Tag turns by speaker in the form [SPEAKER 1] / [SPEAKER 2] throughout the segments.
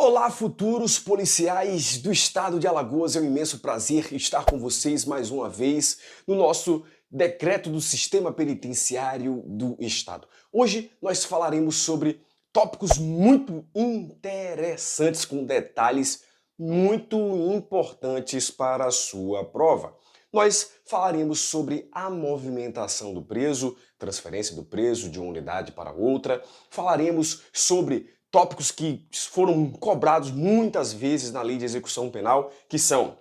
[SPEAKER 1] Olá, futuros policiais do estado de Alagoas. É um imenso prazer estar com vocês mais uma vez no nosso decreto do sistema penitenciário do estado. Hoje nós falaremos sobre tópicos muito interessantes, com detalhes muito importantes para a sua prova. Nós falaremos sobre a movimentação do preso, transferência do preso de uma unidade para outra. Falaremos sobre tópicos que foram cobrados muitas vezes na lei de execução penal, que são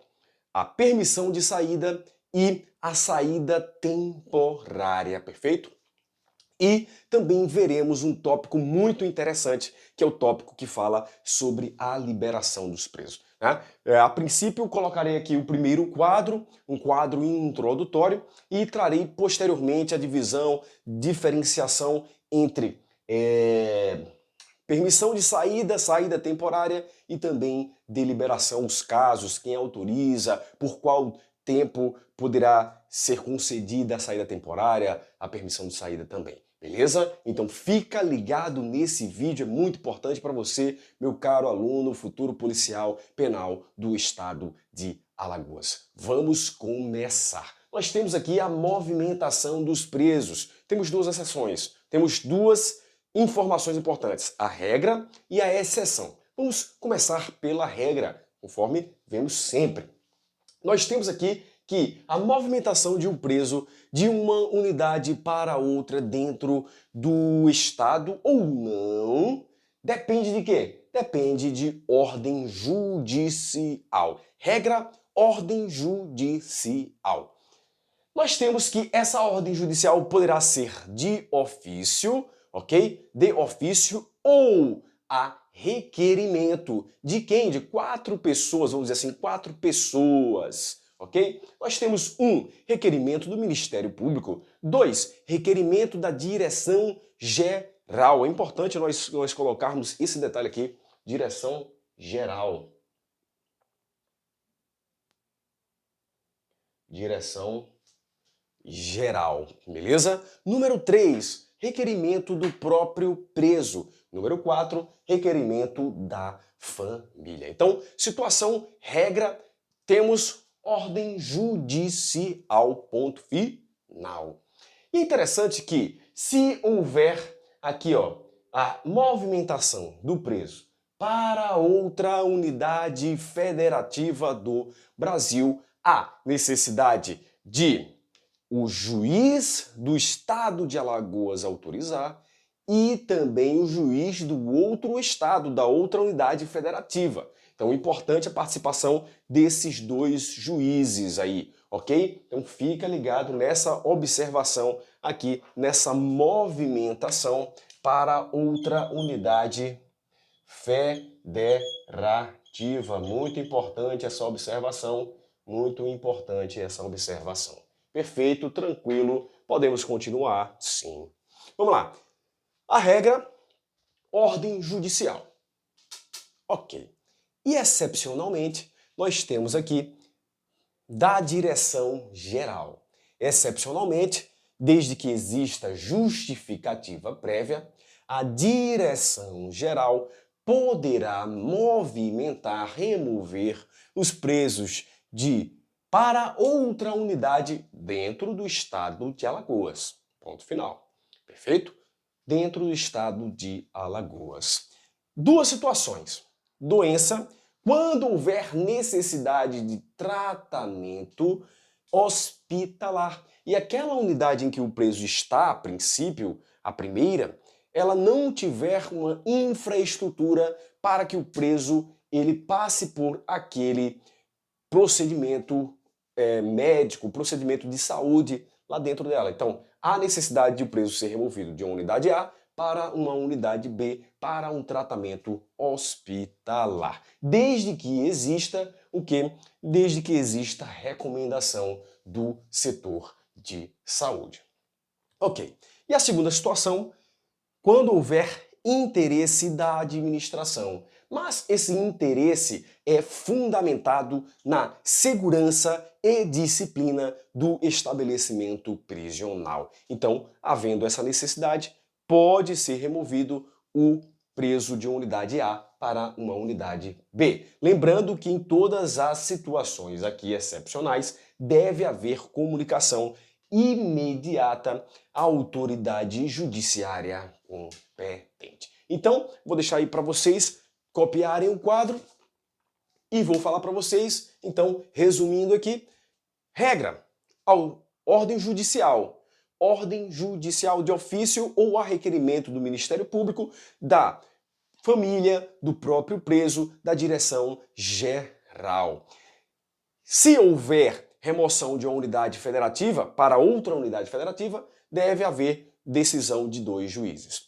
[SPEAKER 1] a permissão de saída e a saída temporária, perfeito? E também veremos um tópico muito interessante, que é o tópico que fala sobre a liberação dos presos, né? A princípio, eu colocarei aqui o primeiro quadro, um quadro introdutório, e trarei posteriormente a divisão, diferenciação entre permissão de saída, saída temporária e também deliberação, os casos, quem autoriza, por qual tempo poderá ser concedida a saída temporária, a permissão de saída também. Beleza? Então fica ligado nesse vídeo, é muito importante para você, meu caro aluno, futuro policial penal do estado de Alagoas. Vamos começar. Nós temos aqui a movimentação dos presos. Temos duas exceções, temos duas informações importantes, a regra e a exceção. Vamos começar pela regra, conforme vemos sempre. Nós temos aqui que a movimentação de um preso de uma unidade para outra dentro do estado ou não depende de quê? Depende de ordem judicial. Regra, ordem judicial. Nós temos que essa ordem judicial poderá ser de ofício, ok? De ofício ou a requerimento. De quem? De 4 pessoas, vamos dizer assim, 4 pessoas, ok? Nós temos 1, requerimento do Ministério Público. 2, requerimento da direção geral. É importante nós colocarmos esse detalhe aqui, direção geral. Direção geral, beleza? Número 3, requerimento do próprio preso. Número 4, requerimento da família. Então, situação, regra, temos ordem judicial, ponto final. E é interessante que, se houver aqui, ó, a movimentação do preso para outra unidade federativa do Brasil, há necessidade de o juiz do estado de Alagoas autorizar e também o juiz do outro estado, da outra unidade federativa. Então é importante a participação desses dois juízes aí, ok? Então fica ligado nessa observação aqui, nessa movimentação para outra unidade federativa. Muito importante essa observação, muito importante essa observação. Perfeito, tranquilo, podemos continuar, sim. Vamos lá. A regra, ordem judicial. Ok. E excepcionalmente, nós temos aqui da direção geral. Excepcionalmente, desde que exista justificativa prévia, a direção geral poderá movimentar, remover os presos para outra unidade dentro do estado de Alagoas. Ponto final. Perfeito? Dentro do estado de Alagoas. Duas situações. Doença, quando houver necessidade de tratamento hospitalar. E aquela unidade em que o preso está, a princípio, a primeira, ela não tiver uma infraestrutura para que o preso ele passe por aquele procedimento médico, procedimento de saúde lá dentro dela. Então, há necessidade de o preso ser removido de uma unidade A para uma unidade B, para um tratamento hospitalar. Desde que exista o quê? Desde que exista recomendação do setor de saúde. Ok. E a segunda situação, quando houver interesse da administração. Mas esse interesse é fundamentado na segurança e disciplina do estabelecimento prisional. Então, havendo essa necessidade, pode ser removido o preso de uma unidade A para uma unidade B. Lembrando que em todas as situações aqui excepcionais deve haver comunicação imediata à autoridade judiciária competente. Então, vou deixar aí para vocês copiarem o quadro e vou falar para vocês, então, resumindo aqui, regra, ordem judicial de ofício ou a requerimento do Ministério Público, da família, do próprio preso, da direção geral. Se houver remoção de uma unidade federativa para outra unidade federativa, deve haver decisão de 2 juízes.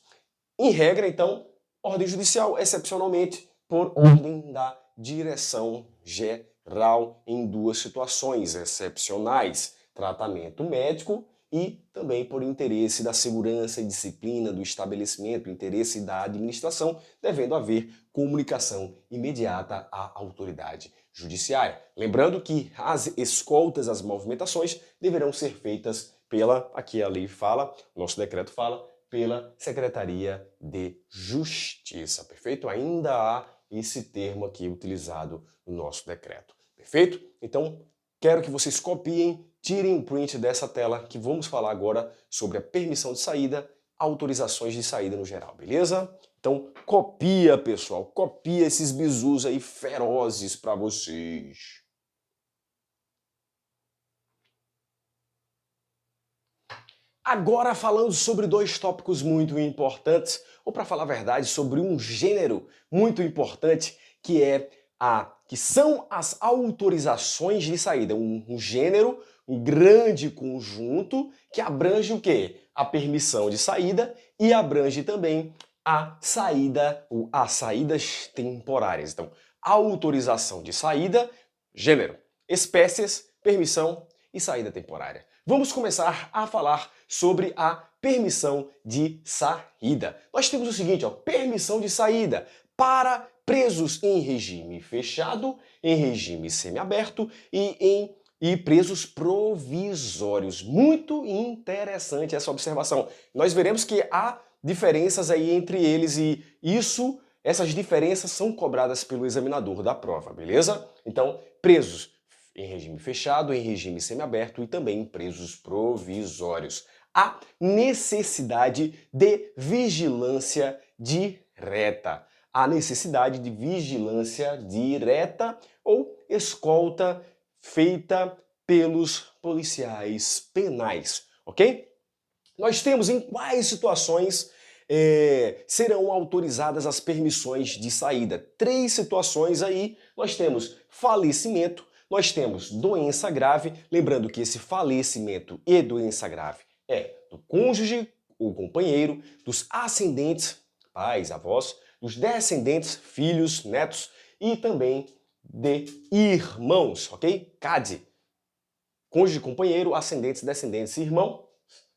[SPEAKER 1] Em regra, então, ordem judicial, excepcionalmente, por ordem da direção geral em 2 situações excepcionais: tratamento médico e também por interesse da segurança e disciplina do estabelecimento, interesse da administração, devendo haver comunicação imediata à autoridade judiciária. Lembrando que as escoltas, as movimentações, deverão ser feitas pela, aqui a lei fala, nosso decreto fala, pela Secretaria de Justiça, perfeito? Ainda há esse termo aqui utilizado no nosso decreto, perfeito? Então, quero que vocês copiem, tirem um print dessa tela, que vamos falar agora sobre a permissão de saída, autorizações de saída no geral, beleza? Então, copia, pessoal, copia esses bizus aí ferozes para vocês. Agora falando sobre 2 tópicos muito importantes, ou para falar a verdade, sobre um gênero muito importante, que são as autorizações de saída. Um gênero, um grande conjunto que abrange o quê? A permissão de saída e abrange também a saída, ou as saídas temporárias. Então, autorização de saída, gênero, espécies, permissão e saída temporária. Vamos começar a falar sobre a permissão de saída. Nós temos o seguinte, ó, permissão de saída para presos em regime fechado, em regime semiaberto e presos provisórios. Muito interessante essa observação. Nós veremos que há diferenças aí entre eles e essas diferenças são cobradas pelo examinador da prova, beleza? Então, presos em regime fechado, em regime semiaberto e também presos provisórios. Há necessidade de vigilância direta. Há necessidade de vigilância direta ou escolta feita pelos policiais penais, ok? Nós temos em quais situações serão autorizadas as permissões de saída. 3 situações aí. Nós temos falecimento, nós temos doença grave, lembrando que esse falecimento e doença grave é do cônjuge ou companheiro, dos ascendentes, pais, avós, dos descendentes, filhos, netos e também de irmãos, ok? CAD, cônjuge, companheiro, ascendentes, descendentes e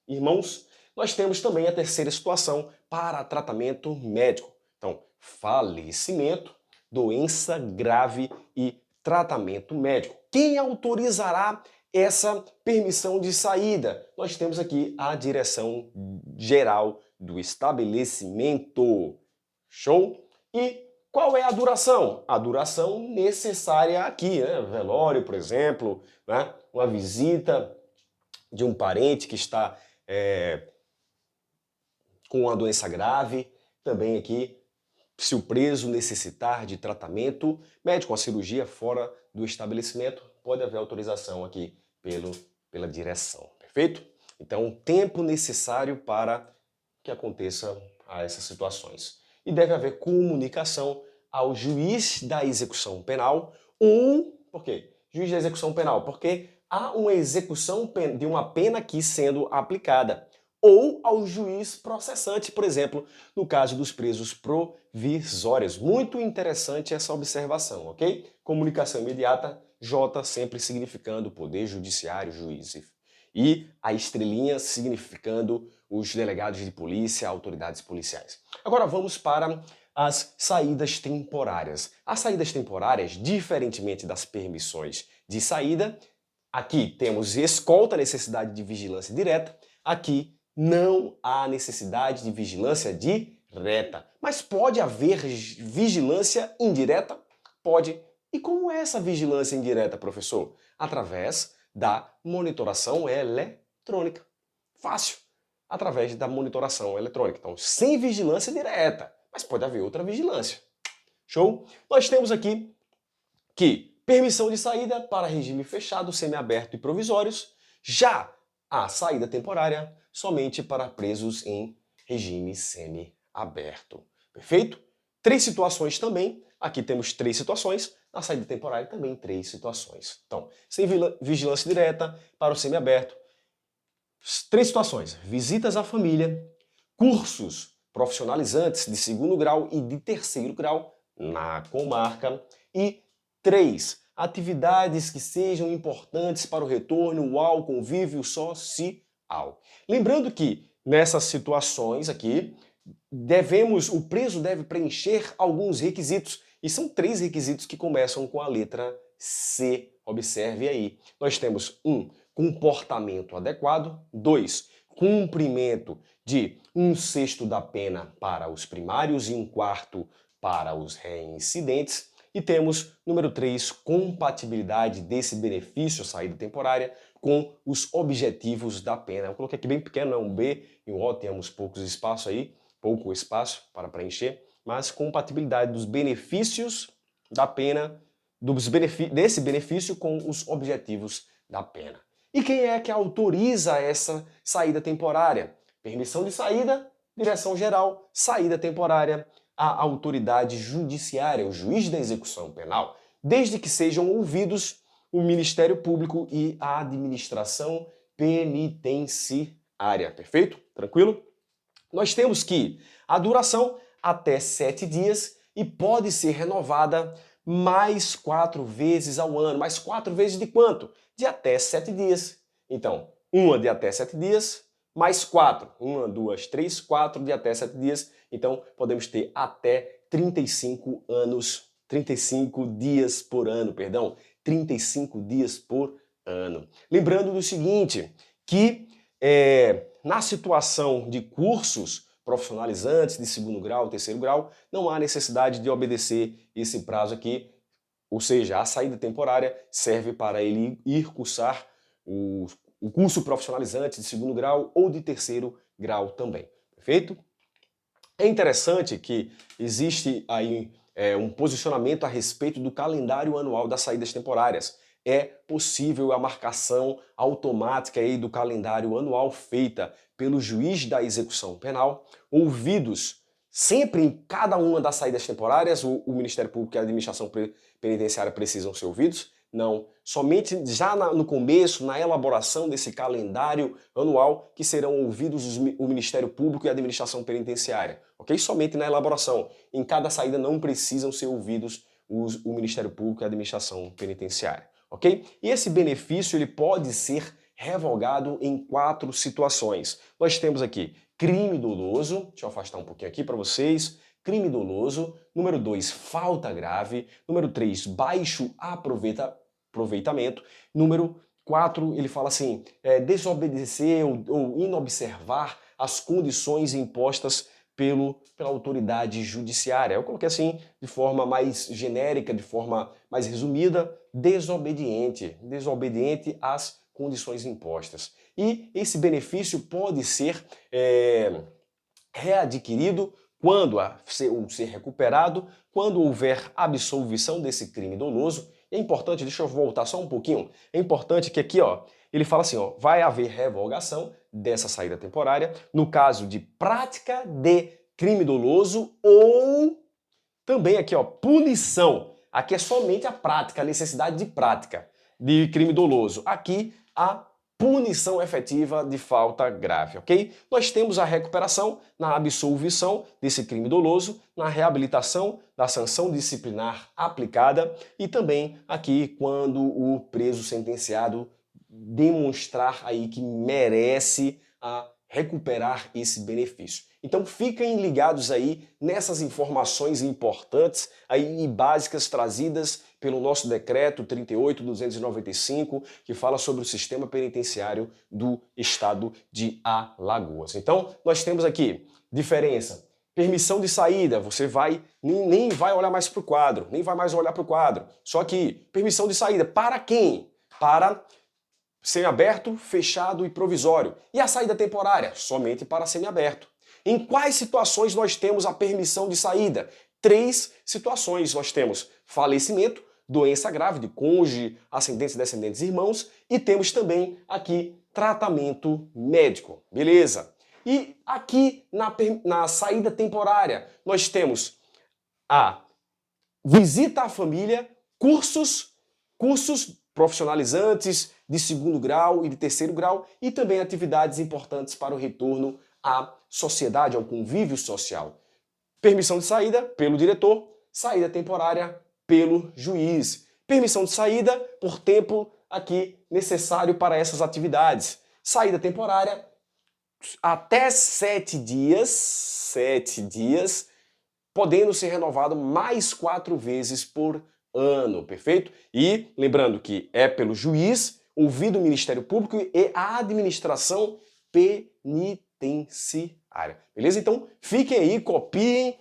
[SPEAKER 1] irmãos. Nós temos também a terceira situação para tratamento médico. Então, falecimento, doença grave e tratamento médico. Quem autorizará essa permissão de saída? Nós temos aqui a direção geral do estabelecimento. Show? E qual é a duração? A duração necessária aqui, né? Velório, por exemplo, né? Uma visita de um parente que está com uma doença grave, também aqui, se o preso necessitar de tratamento médico, uma cirurgia fora do estabelecimento, pode haver autorização aqui pela direção, perfeito? Então, o tempo necessário para que aconteça essas situações. E deve haver comunicação ao juiz da execução penal ou, por quê? Juiz da execução penal, porque há uma execução de uma pena aqui sendo aplicada, ou ao juiz processante, por exemplo, no caso dos presos provisórios. Muito interessante essa observação, ok? Comunicação imediata, J sempre significando Poder Judiciário, juiz. E a estrelinha significando os delegados de polícia, autoridades policiais. Agora vamos para as saídas temporárias. As saídas temporárias, diferentemente das permissões de saída, aqui temos escolta, necessidade de vigilância direta, aqui não há necessidade de vigilância direta. direta. Mas pode haver vigilância indireta? Pode. E como é essa vigilância indireta, professor? Através da monitoração eletrônica. Fácil. Através da monitoração eletrônica. Então, sem vigilância direta, mas pode haver outra vigilância. Show? Nós temos aqui que permissão de saída para regime fechado, semiaberto e provisórios. Já a saída temporária somente para presos em regime semiaberto. Perfeito? 3 situações também. Aqui temos 3 situações. Na saída temporária também 3 situações. Então, sem vigilância direta para o semiaberto. 3 situações. Visitas à família, cursos profissionalizantes de 2º grau e de 3º grau na comarca. E 3. Atividades que sejam importantes para o retorno ao convívio social. Lembrando que nessas situações aqui, o preso deve preencher alguns requisitos, e são 3 requisitos que começam com a letra C. Observe aí. Nós temos 1. Comportamento adequado. 2. Cumprimento de 1/6 da pena para os primários e 1/4 para os reincidentes. E temos, número 3, compatibilidade desse benefício, saída temporária, com os objetivos da pena. Eu coloquei aqui bem pequeno, é um B e um O, temos pouco espaço para preencher, mas compatibilidade dos benefícios da pena, desse benefício com os objetivos da pena. E quem é que autoriza essa saída temporária? Permissão de saída, direção geral, saída temporária, a autoridade judiciária, o juiz da execução penal, desde que sejam ouvidos o Ministério Público e a administração penitenciária. Perfeito? Tranquilo? Nós temos que a duração até 7 dias e pode ser renovada mais 4 vezes ao ano. Mais 4 vezes de quanto? De até 7 dias. Então, uma de até 7 dias, mais 4. 1, 2, 3, 4 de até 7 dias. Então, podemos ter até 35 dias por ano, 35 dias por ano. Lembrando do seguinte, que na situação de cursos profissionalizantes de 2º grau, 3º grau, não há necessidade de obedecer esse prazo aqui, ou seja, a saída temporária serve para ele ir cursar o curso profissionalizante de 2º grau ou de 3º grau também, perfeito? É interessante que existe aí um posicionamento a respeito do calendário anual das saídas temporárias. É possível a marcação automática aí do calendário anual feita pelo juiz da execução penal, ouvidos sempre em cada uma das saídas temporárias. O Ministério Público e a administração penitenciária precisam ser ouvidos? Não, somente já no começo, na elaboração desse calendário anual, que serão ouvidos o Ministério Público e a administração penitenciária, ok? Somente na elaboração. Em cada saída não precisam ser ouvidos o Ministério Público e a administração penitenciária, ok? E esse benefício ele pode ser revogado em 4 situações. Nós temos aqui crime doloso, deixa eu afastar um pouquinho aqui para vocês, crime doloso, número 2, falta grave, número 3, baixo aproveitamento, número 4, ele fala assim, desobedecer ou inobservar as condições impostas pela autoridade judiciária. Eu coloquei assim de forma mais genérica, de forma mais resumida, desobediente às condições impostas. E esse benefício pode ser readquirido quando ser recuperado, quando houver absolvição desse crime doloso. É importante, deixa eu voltar só um pouquinho, é importante que aqui, ó, ele fala assim, ó, vai haver revogação dessa saída temporária no caso de prática de crime doloso ou também aqui, ó, punição. Aqui é somente a prática, a necessidade de prática de crime doloso. Aqui, a punição efetiva de falta grave, ok? Nós temos a recuperação na absolvição desse crime doloso, na reabilitação da sanção disciplinar aplicada e também aqui quando o preso sentenciado demonstrar aí que merece recuperar esse benefício. Então fiquem ligados aí nessas informações importantes aí e básicas trazidas pelo nosso decreto 38.295, que fala sobre o sistema penitenciário do estado de Alagoas. Então nós temos aqui diferença Permissão de saída, você nem vai olhar mais para o quadro, nem vai mais olhar para o quadro. Só que, permissão de saída, para quem? Para semiaberto, fechado e provisório. E a saída temporária? Somente para semiaberto. Em quais situações nós temos a permissão de saída? 3 situações nós temos: falecimento, doença grave de cônjuge, ascendentes, descendentes, irmãos, e temos também aqui tratamento médico, beleza? E aqui na saída temporária nós temos a visita à família, cursos profissionalizantes de 2º grau e de 3º grau e também atividades importantes para o retorno à sociedade, ao convívio social. Permissão de saída pelo diretor, saída temporária pelo juiz. Permissão de saída por tempo aqui necessário para essas atividades. Saída temporária até 7 dias, podendo ser renovado mais 4 vezes por ano, perfeito? E lembrando que é pelo juiz, ouvido o Ministério Público e a administração penitenciária, beleza? Então fiquem aí, copiem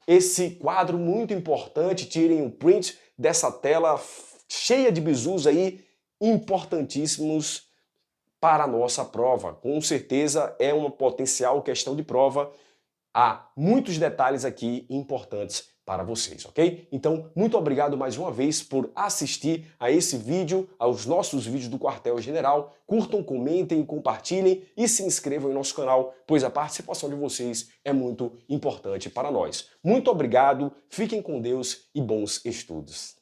[SPEAKER 1] esse quadro muito importante, tirem um print dessa tela cheia de bizus aí importantíssimos para a nossa prova. Com certeza é uma potencial questão de prova. Há muitos detalhes aqui importantes para vocês, ok? Então, muito obrigado mais uma vez por assistir a esse vídeo, aos nossos vídeos do Quartel-General. Curtam, comentem, compartilhem e se inscrevam em nosso canal, pois a participação de vocês é muito importante para nós. Muito obrigado, fiquem com Deus e bons estudos.